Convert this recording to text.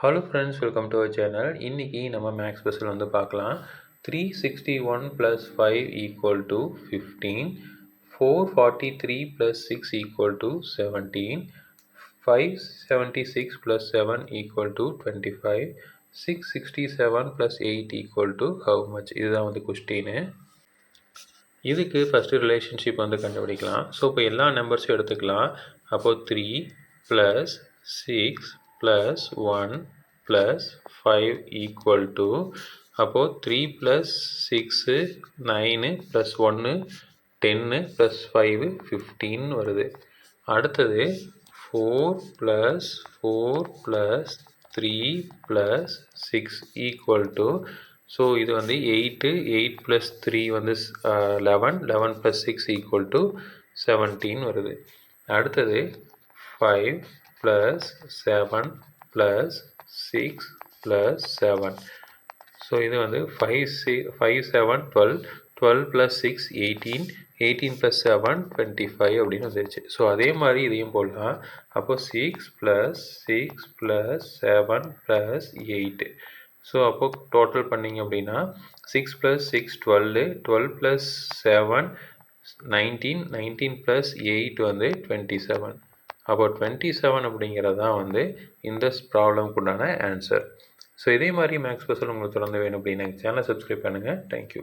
Hello friends, welcome to our channel. இன்றைக்கி நம்ம maths special வந்து பார்க்கலாம். 361 + 5 = 15, 443 + 6 = 17, 576 + 7 = 25, 667 + 8 = how much? இதுதான் வந்து கொஸ்டின். இதுக்கு ஃபஸ்ட்டு ரிலேஷன்ஷிப் வந்து கண்டுபிடிக்கலாம். ஸோ இப்போ எல்லா நம்பர்ஸும் எடுத்துக்கலாம். அப்போது 3 + 6 + 1 + 5 = அப்போது 3 + 6 9 + 1 10 + 5 15 வருது. அடுத்தது 4 + 4 + 3 + 6 = ஸோ இது வந்து 8 + 3 வந்து 11 11 + 6 = 17 வருது. அடுத்தது 5 + 7 + 6 + 7. ஸோ இது வந்து 5 7 12 12 + 6 18 18 + 7 25 அப்படின்னு வந்துருச்சு. ஸோ அதே மாதிரி இதையும் போடலாம். அப்போது 6 + 6 + 7 + 8. ஸோ அப்போது டோட்டல் பண்ணிங்க அப்படின்னா 6 + 6 12 12 + 7 19 19 + 8 வந்து 27. அப்போ 27 அப்படிங்கிறது தான் வந்து இந்த ப்ராப்ளம்க்கு உண்டான ஆன்சர். ஸோ இதே மாதிரி மேக்ஸ் ஸ்பெஷல் உங்களுக்கு தொடர்ந்து வேணும் அப்படின்னா சேனலை சப்ஸ்கிரைப் பண்ணுங்கள். தேங்க்யூ.